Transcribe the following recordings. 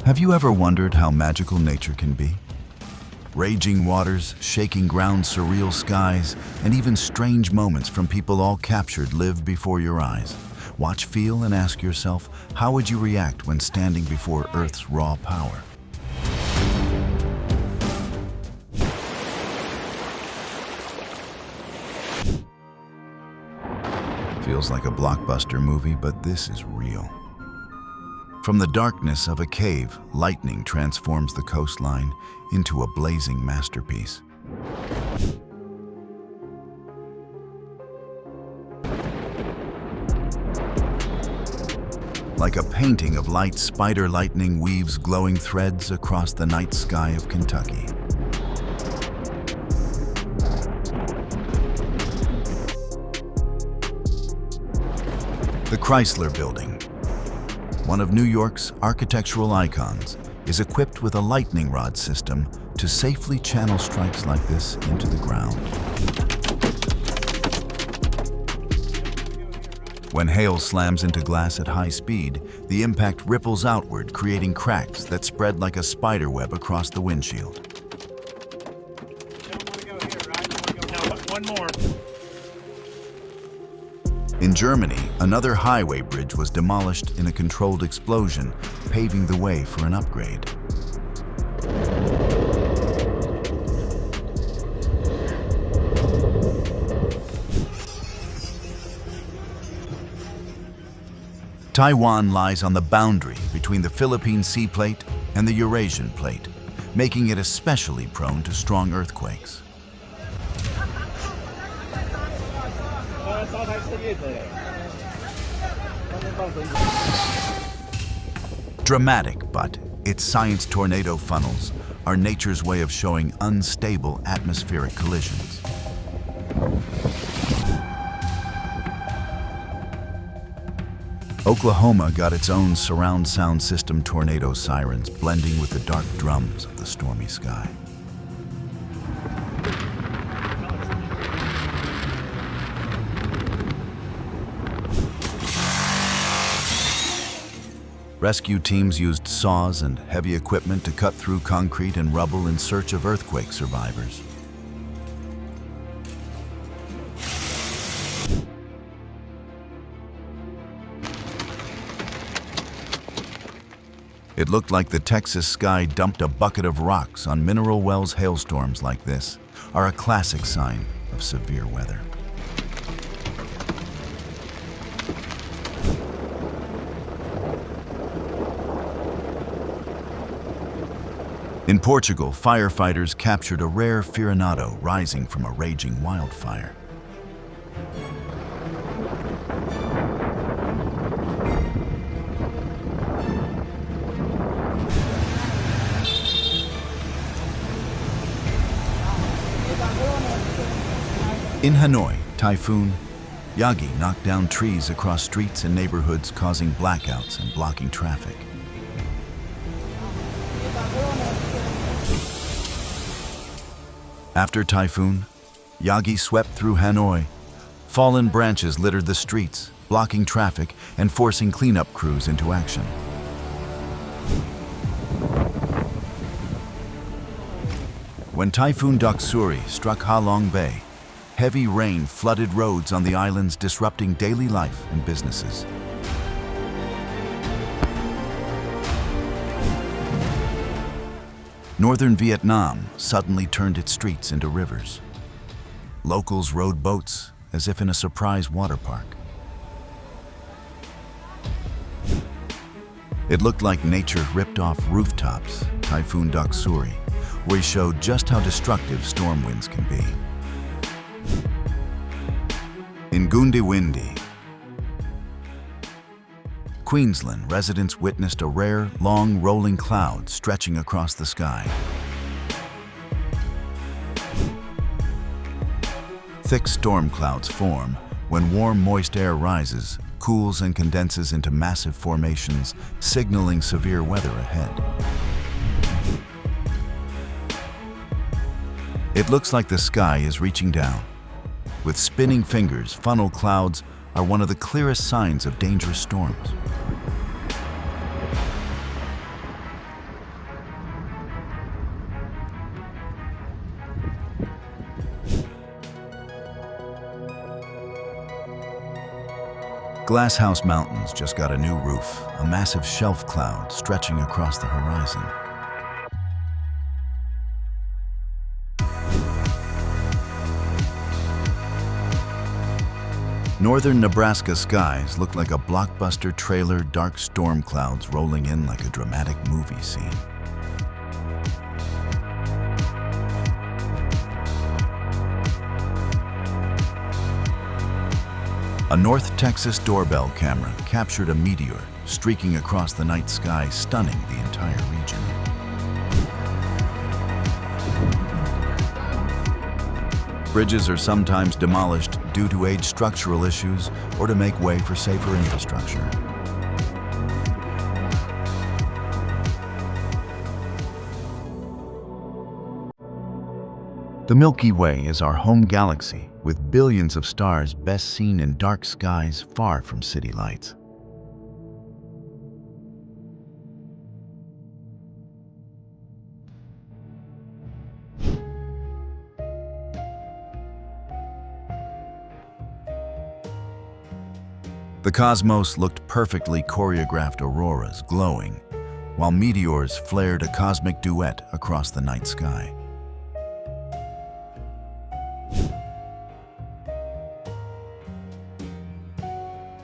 Have you ever wondered how magical nature can be? Raging waters, shaking ground, surreal skies, and even strange moments from people all captured live before your eyes. Watch, feel, and ask yourself, how would you react when standing before Earth's raw power? Feels like a blockbuster movie, but this is real. From the darkness of a cave, lightning transforms the coastline into a blazing masterpiece. Like a painting of light, spider lightning weaves glowing threads across the night sky of Kentucky. The Chrysler Building, one of New York's architectural icons, is equipped with a lightning rod system to safely channel strikes like this into the ground. When hail slams into glass at high speed, the impact ripples outward, creating cracks that spread like a spider web across the windshield. One more. In Germany, another highway bridge was demolished in a controlled explosion, paving the way for an upgrade. Taiwan lies on the boundary between the Philippine Sea Plate and the Eurasian Plate, making it especially prone to strong earthquakes. Dramatic, but its science tornado funnels are nature's way of showing unstable atmospheric collisions. Oklahoma got its own surround sound system tornado sirens blending with the dark drums of the stormy sky. Rescue teams used saws and heavy equipment to cut through concrete and rubble in search of earthquake survivors. It looked like the Texas sky dumped a bucket of rocks on Mineral Wells. Hailstorms like this are a classic sign of severe weather. In Portugal, firefighters captured a rare fiornado rising from a raging wildfire. In Hanoi, Typhoon Yagi knocked down trees across streets and neighborhoods, causing blackouts and blocking traffic. After Typhoon Yagi swept through Hanoi, fallen branches littered the streets, blocking traffic and forcing cleanup crews into action. When Typhoon Doksuri struck Halong Bay, heavy rain flooded roads on the islands, disrupting daily life and businesses. Northern Vietnam suddenly turned its streets into rivers. Locals rode boats as if in a surprise water park. It looked like nature ripped off rooftops. Typhoon Doksuri, where he showed just how destructive storm winds can be. In Goondiwindi, Queensland, residents witnessed a rare, long, rolling cloud stretching across the sky. Thick storm clouds form when warm, moist air rises, cools, and condenses into massive formations, signaling severe weather ahead. It looks like the sky is reaching down. With spinning fingers, funnel clouds are one of the clearest signs of dangerous storms. Glasshouse Mountains just got a new roof, a massive shelf cloud stretching across the horizon. Northern Nebraska skies look like a blockbuster trailer, dark storm clouds rolling in like a dramatic movie scene. A North Texas doorbell camera captured a meteor streaking across the night sky, stunning the entire region. Bridges are sometimes demolished due to age structural issues or to make way for safer infrastructure. The Milky Way is our home galaxy, with billions of stars best seen in dark skies far from city lights. The cosmos looked perfectly choreographed auroras glowing, while meteors flared a cosmic duet across the night sky.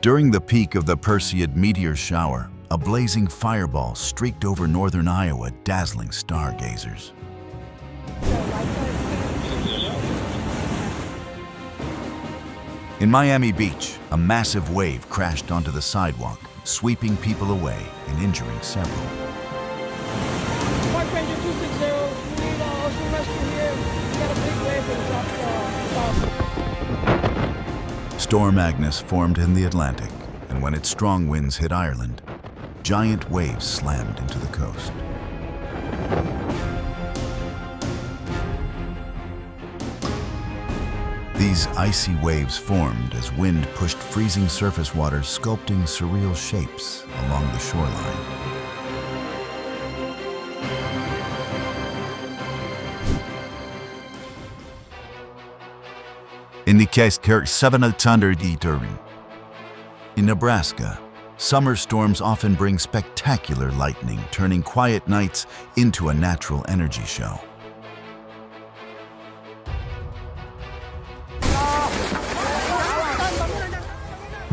During the peak of the Perseid meteor shower, a blazing fireball streaked over northern Iowa, dazzling stargazers. In Miami Beach, a massive wave crashed onto the sidewalk, sweeping people away and injuring several. Park Ranger 260, we need ocean rescue here. We got a big wave that dropped. Storm Agnes formed in the Atlantic, and when its strong winds hit Ireland, giant waves slammed into the coast. These icy waves formed as wind pushed freezing surface water, sculpting surreal shapes along the shoreline. In the case 700 meters. In Nebraska, summer storms often bring spectacular lightning, turning quiet nights into a natural energy show.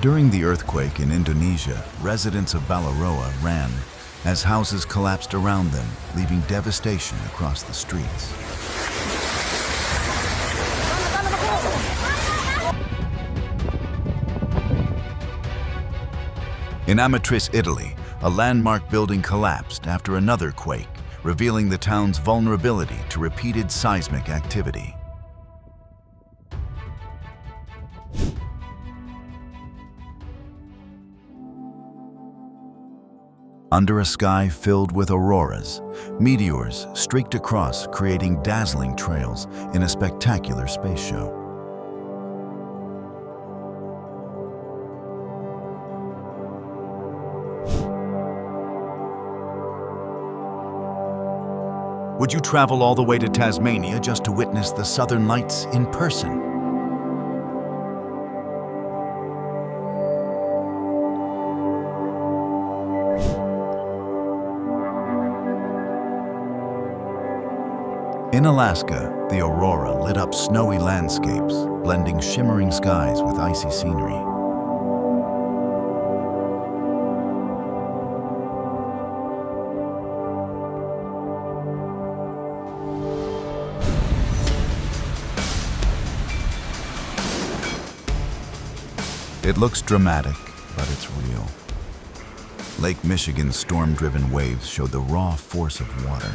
During the earthquake in Indonesia, residents of Balaroa ran as houses collapsed around them, leaving devastation across the streets. In Amatrice, Italy, a landmark building collapsed after another quake, revealing the town's vulnerability to repeated seismic activity. Under a sky filled with auroras, meteors streaked across, creating dazzling trails in a spectacular space show. Would you travel all the way to Tasmania just to witness the Southern Lights in person? In Alaska, the aurora lit up snowy landscapes, blending shimmering skies with icy scenery. It looks dramatic, but it's real. Lake Michigan's storm-driven waves showed the raw force of water.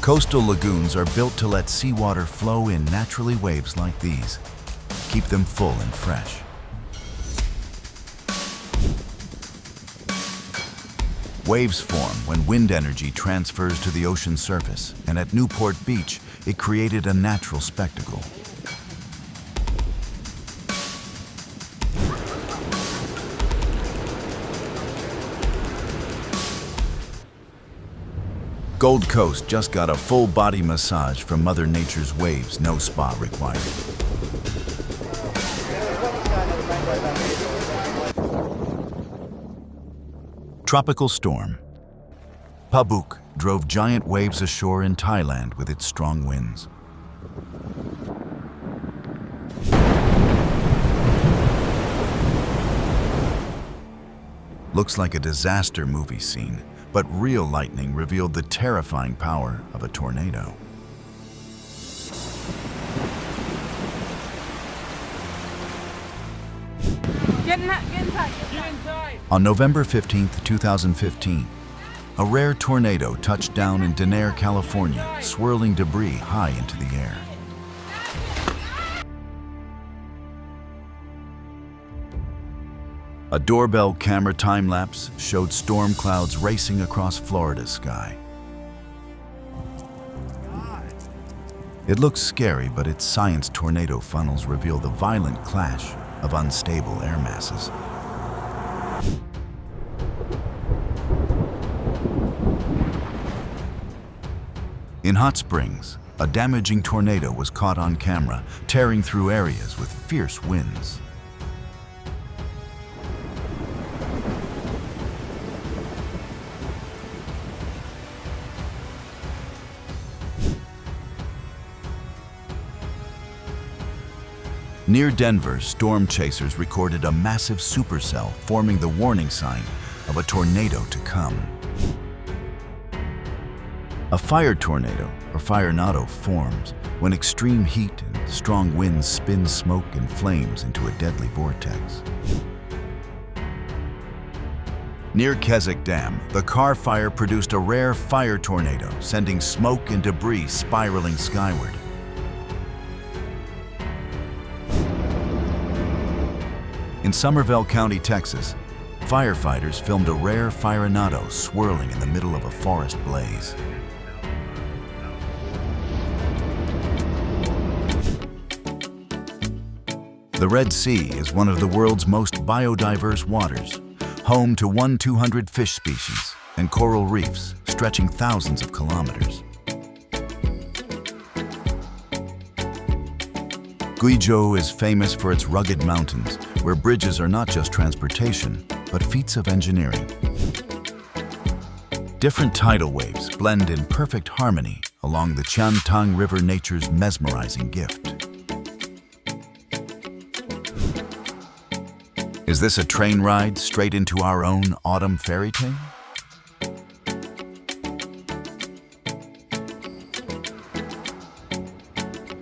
Coastal lagoons are built to let seawater flow in naturally. Waves like these keep them full and fresh. Waves form when wind energy transfers to the ocean surface, and at Newport Beach, it created a natural spectacle. Gold Coast just got a full body massage from Mother Nature's waves, no spa required. Tropical storm. Pabuk drove giant waves ashore in Thailand with its strong winds. Looks like a disaster movie scene, but real lightning revealed the terrifying power of a tornado. Get inside. Get inside. On November 15, 2015, a rare tornado touched down in Denair, California, swirling debris high into the air. A doorbell camera time-lapse showed storm clouds racing across Florida's sky. It looks scary, but its science tornado funnels reveal the violent clash of unstable air masses. In Hot Springs, a damaging tornado was caught on camera, tearing through areas with fierce winds. Near Denver, storm chasers recorded a massive supercell forming the warning sign of a tornado to come. A fire tornado, or firenado, forms when extreme heat and strong winds spin smoke and flames into a deadly vortex. Near Keswick Dam, the Carr Fire produced a rare fire tornado, sending smoke and debris spiraling skyward. In Somervell County, Texas, firefighters filmed a rare firenado swirling in the middle of a forest blaze. The Red Sea is one of the world's most biodiverse waters, home to 1-200 fish species and coral reefs stretching thousands of kilometers. Guizhou is famous for its rugged mountains, where bridges are not just transportation, but feats of engineering. Different tidal waves blend in perfect harmony along the Qiantang River, nature's mesmerizing gift. Is this a train ride straight into our own autumn fairy tale?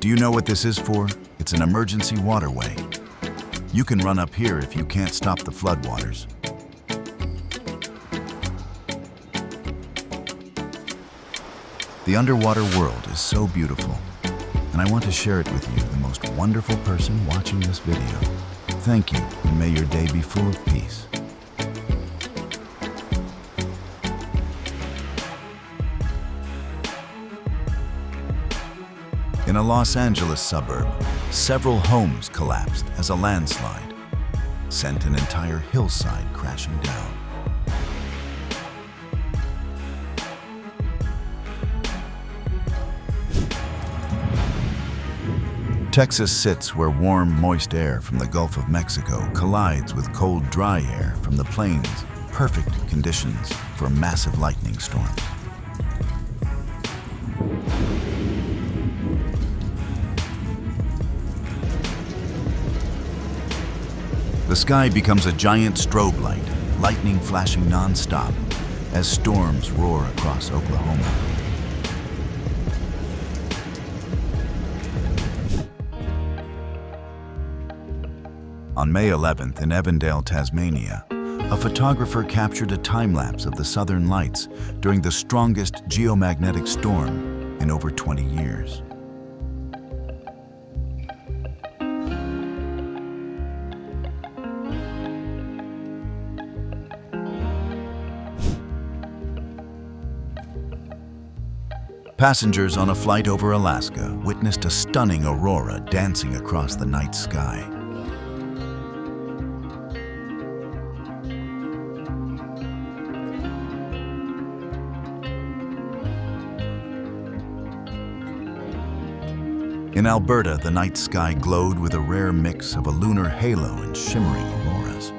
Do you know what this is for? It's an emergency waterway. You can run up here if you can't stop the floodwaters. The underwater world is so beautiful, and I want to share it with you, the most wonderful person watching this video. Thank you, and may your day be full of peace. In a Los Angeles suburb, several homes collapsed as a landslide sent an entire hillside crashing down. Texas sits where warm, moist air from the Gulf of Mexico collides with cold, dry air from the plains, perfect conditions for massive lightning storms. The sky becomes a giant strobe light, lightning flashing non-stop as storms roar across Oklahoma. On May 11th in Evandale, Tasmania, a photographer captured a time-lapse of the Southern Lights during the strongest geomagnetic storm in over 20 years. Passengers on a flight over Alaska witnessed a stunning aurora dancing across the night sky. In Alberta, the night sky glowed with a rare mix of a lunar halo and shimmering auroras.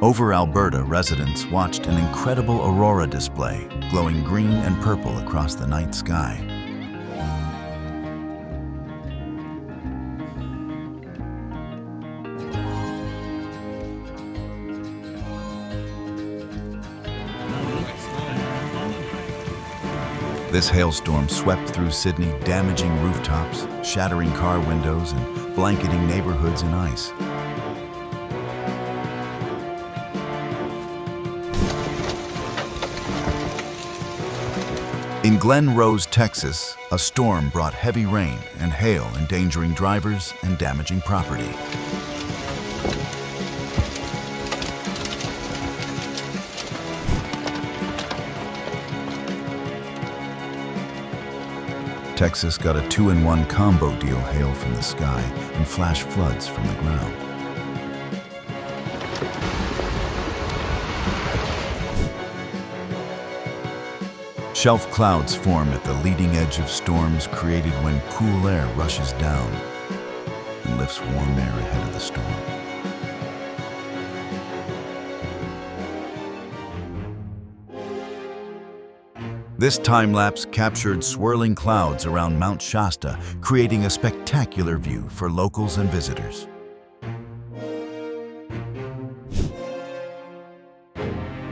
Over Alberta, residents watched an incredible aurora display, glowing green and purple across the night sky. This hailstorm swept through Sydney, damaging rooftops, shattering car windows, and blanketing neighborhoods in ice. In Glen Rose, Texas, a storm brought heavy rain and hail, endangering drivers and damaging property. Texas got a 2-in-1 combo deal: hail from the sky and flash floods from the ground. Shelf clouds form at the leading edge of storms created when cool air rushes down and lifts warm air ahead of the storm. This time-lapse captured swirling clouds around Mount Shasta, creating a spectacular view for locals and visitors.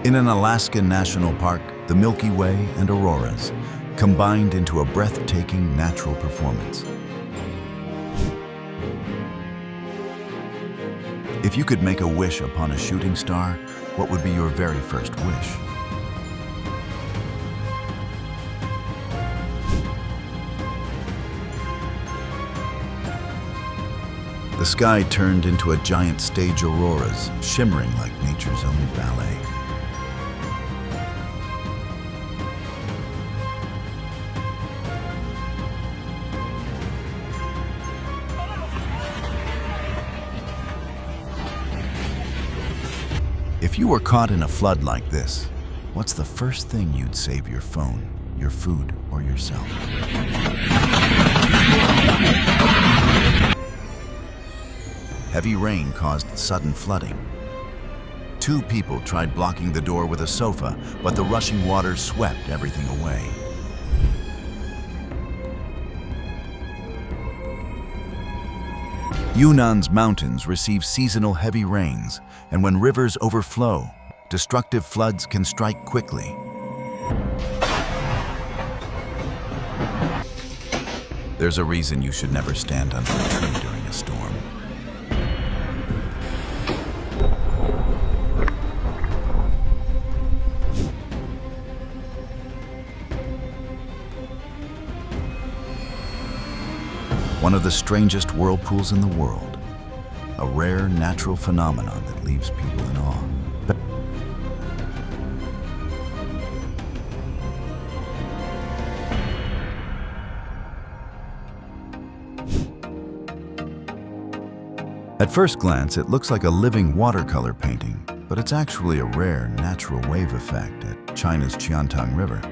In an Alaskan national park, the Milky Way and auroras combined into a breathtaking natural performance. If you could make a wish upon a shooting star, what would be your very first wish? The sky turned into a giant stage auroras, shimmering like nature's own ballet. If you were caught in a flood like this, what's the first thing you'd save: your phone, your food, or yourself? Heavy rain caused sudden flooding. 2 people tried blocking the door with a sofa, but the rushing water swept everything away. Yunnan's mountains receive seasonal heavy rains, and when rivers overflow, destructive floods can strike quickly. There's a reason you should never stand under a tree during a storm. One of the strangest whirlpools in the world, a rare natural phenomenon that leaves people in awe. At first glance, it looks like a living watercolor painting, but it's actually a rare natural wave effect at China's Qiantang River.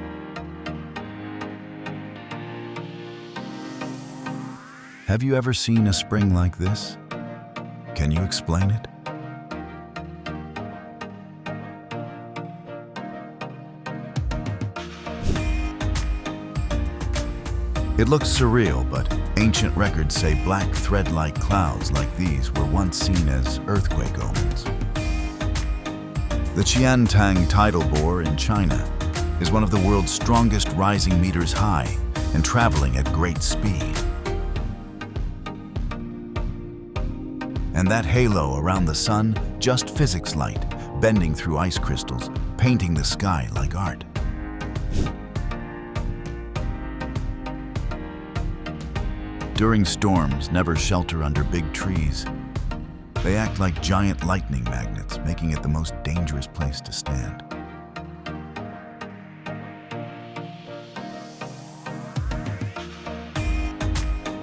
Have you ever seen a spring like this? Can you explain it? It looks surreal, but ancient records say black thread-like clouds like these were once seen as earthquake omens. The Qiantang tidal bore in China is one of the world's strongest, rising meters high and traveling at great speed. And that halo around the sun, just physics light, bending through ice crystals, painting the sky like art. During storms, never shelter under big trees. They act like giant lightning magnets, making it the most dangerous place to stand.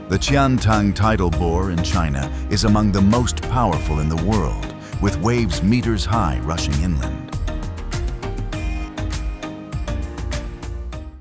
The Qiantang tidal bore in China is among the most powerful in the world, with waves meters high rushing inland.